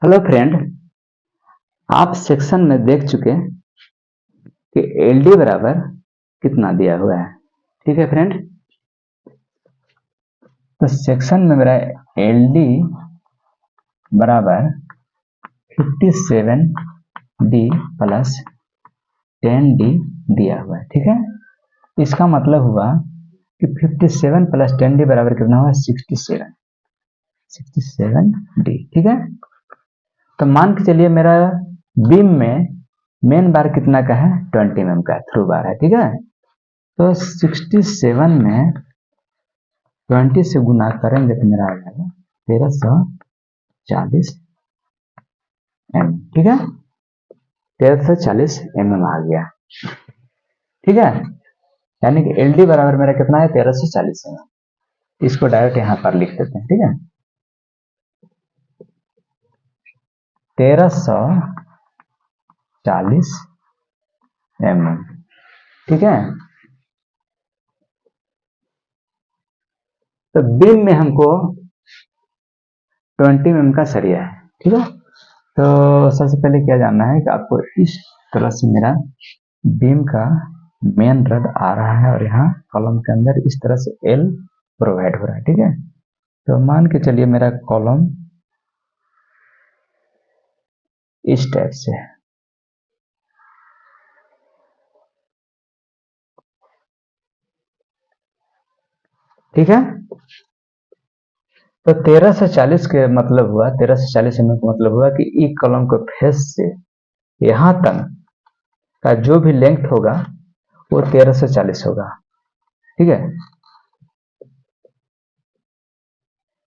Hello friend. आप section में देख चुके कि एल डी बराबर कितना दिया हुआ है। ठीक है फ्रेंड, तो सेक्शन में मेरा एल डी बराबर 57D प्लस 10D दिया हुआ है। ठीक है, इसका मतलब हुआ कि 57 प्लस 10D बराबर कितना हुआ? 67D। ठीक है, तो मान के चलिए मेरा बीम में मेन बार कितना का है? 20 mm का थ्रू बार है। ठीक है, तो 67 में 20 से गुना करेंगे तो मेरा आ जाएगा 1340 mm। ठीक है, 1340 mm आ गया। ठीक है, यानी कि एल डी बराबर मेरा कितना है? 1340 mm। इसको डायरेक्ट यहां पर लिख देते हैं। ठीक है, 1340 mm। ठीक है, तो बीम में हमको 20 mm का सरिया है। ठीक है, तो सबसे पहले क्या जानना है कि आपको इस तरह से मेरा बीम का मेन रड आ रहा है और यहाँ कॉलम के अंदर इस तरह से एल प्रोवाइड हो रहा है। ठीक है, तो मान के चलिए मेरा कॉलम इस टाइप से है। ठीक है, तो 1340 के मतलब हुआ, 1340 mm का मतलब हुआ कि एक कॉलम के फेस से यहां तक का जो भी लेंथ होगा वो 1340 होगा। ठीक है,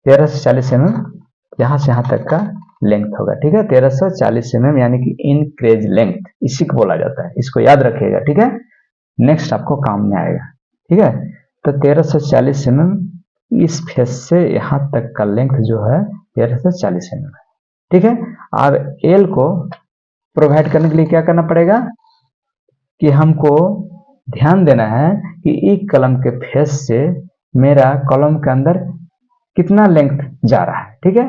1340 mm यहां से यहां तक का लेंथ होगा। ठीक है, 1340 mm यानी कि इनक्रेज लेंथ, इसी को बोला जाता है। इसको याद रखिएगा। ठीक है, नेक्स्ट आपको काम में आएगा। ठीक है, तो 1340 mm इस फेस से यहां तक का लेंथ जो है 1340 mm है। ठीक है, अब एल को प्रोवाइड करने के लिए क्या करना पड़ेगा कि हमको ध्यान देना है कि एक कलम के फेस से मेरा कॉलम के अंदर कितना लेंथ जा रहा है। ठीक है,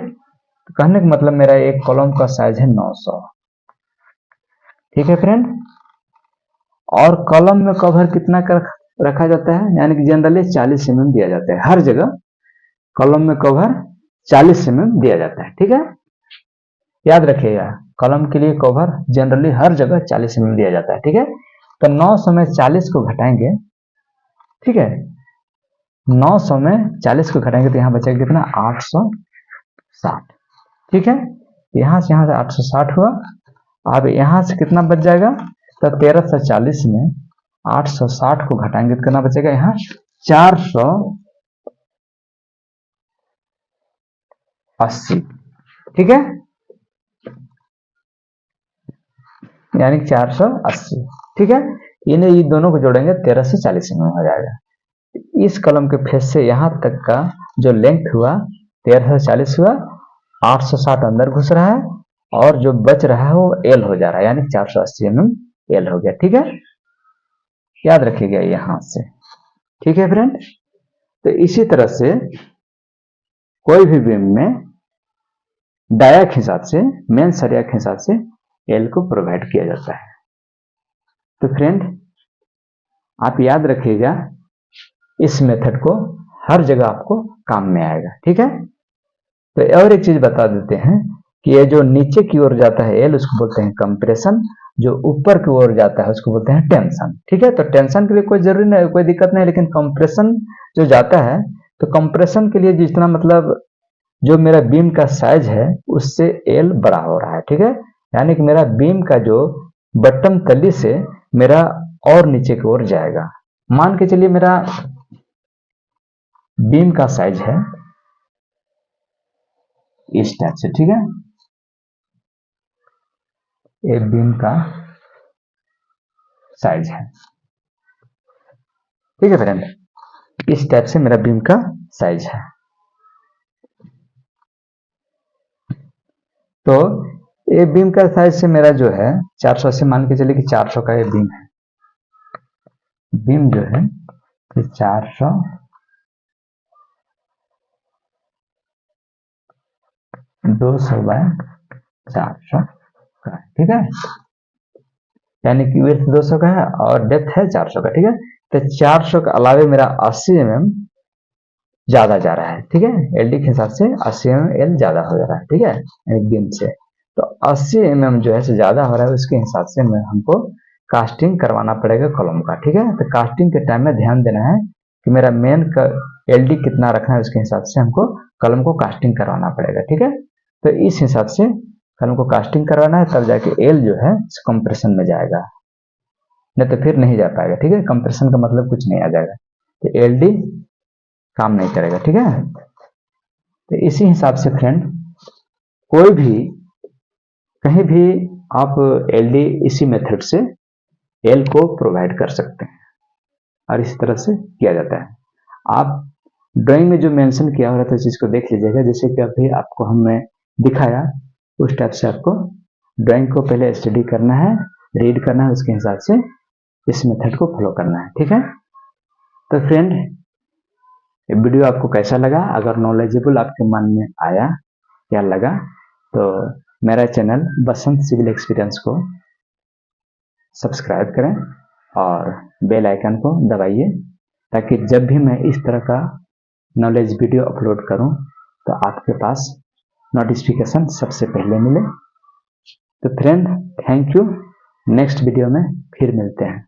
तो कहने का मतलब मेरा एक कॉलम का साइज है 900। ठीक है फ्रेंड, और कॉलम में कवर कितना कर रखा जाता है? यानी कि जनरली 40 mm दिया जाता है हर जगह। कॉलम में कवर 40 mm दिया जाता है। ठीक है, याद रखिएगा, कॉलम के लिए कवर जनरली हर जगह 40 mm दिया जाता है। ठीक है, तो 900 में 40 को घटाएंगे। ठीक है, 900 में 40 को घटाएंगे तो यहाँ बचेगा कितना? 860। ठीक है, यहाँ से 860 हुआ। अब यहाँ से कितना बच जाएगा? तो 1340 में 860 को घटाएंगे तो कितना बचेगा? यहाँ 480। ठीक है, यानी 480। ठीक है, इन्हें ये दोनों को जोड़ेंगे 1340 में हो जाएगा। इस कलम के फेस से यहाँ तक का जो लेंथ हुआ 1340 हुआ, 860 अंदर घुस रहा है और जो बच रहा है वो एल हो जा रहा है, यानी 480 mm एल हो गया। ठीक है, याद रखिएगा यहां से। ठीक है फ्रेंड, तो इसी तरह से कोई भी बीम में डाया के हिसाब से, मेन सरिया के हिसाब से एल को प्रोवाइड किया जाता है। तो फ्रेंड आप याद रखिएगा, इस मेथड को हर जगह आपको काम में आएगा। ठीक है, तो और एक चीज बता देते हैं कि ये जो नीचे की ओर जाता है एल, उसको बोलते हैं कंप्रेशन। जो ऊपर की ओर जाता है उसको बोलते हैं टेंशन। ठीक है, तो टेंशन के लिए कोई जरूरी नहीं, कोई दिक्कत नहीं, लेकिन कंप्रेशन जो जाता है तो कंप्रेशन के लिए जितना मतलब जो मेरा बीम का साइज है उससे एल बड़ा हो रहा है। ठीक है, यानी कि मेरा बीम का जो बटन तली से मेरा और नीचे की ओर जाएगा। मान के चलिए मेरा बीम का साइज है इस टाइप से। ठीक है, ये बीम का साइज है। ठीक है फ्रेंड, इस टाइप से मेरा बीम का साइज है। तो ये बीम का साइज से मेरा जो है 480, मान के चलिए कि 400 का ये बीम है। बीम जो है 400 200 बाय 400 का, ठीक है, यानी कि विड्थ 200 का है और डेप्थ है 400 का, ठीक है। तो 400 के अलावे मेरा 80 mm ज्यादा जा रहा है, ठीक है, एलडी के हिसाब से 80 mm एल ज्यादा हो जा रहा है, ठीक है, एक दिन से। तो 80 mm जो है से ज्यादा हो रहा है, उसके हिसाब से मैं हमको कास्टिंग करवाना पड़ेगा कॉलम का, ठीक है। तो कास्टिंग के टाइम में ध्यान देना है कि मेरा मेन एलडी कितना रखना है, उसके हिसाब से हमको कॉलम को कास्टिंग करवाना पड़ेगा, ठीक है। तो इस हिसाब से कॉलम को कास्टिंग करवाना है, तब जाके एल जो है कंप्रेशन में जाएगा, नहीं तो फिर नहीं जा पाएगा, ठीक है। कंप्रेशन का मतलब कुछ नहीं आ जाएगा, तो एलडी काम नहीं करेगा, ठीक है। तो इसी हिसाब से फ्रेंड कोई भी कहीं भी आप एलडी इसी मेथड से एल को प्रोवाइड कर सकते हैं और इसी तरह से किया जाता है। आप ड्राइंग में जो मेंशन किया हो रहा था चीज को देख लीजिएगा, जैसे कि अभी आपको हमने दिखाया उस टाइप से आपको ड्राइंग को पहले स्टडी करना है, रीड करना है, उसके हिसाब से इस मेथड को फॉलो करना है, ठीक है। तो फ्रेंड वीडियो आपको कैसा लगा, अगर नॉलेजेबल आपके मन में आया या लगा तो मेरा चैनल बसंत सिविल एक्सपीरियंस को सब्सक्राइब करें और बेल आइकन को दबाइए, ताकि जब भी मैं इस तरह का नॉलेज वीडियो अपलोड करूं तो आपके पास नोटिफिकेशन सबसे पहले मिले। तो friend thank you, next video में फिर मिलते हैं।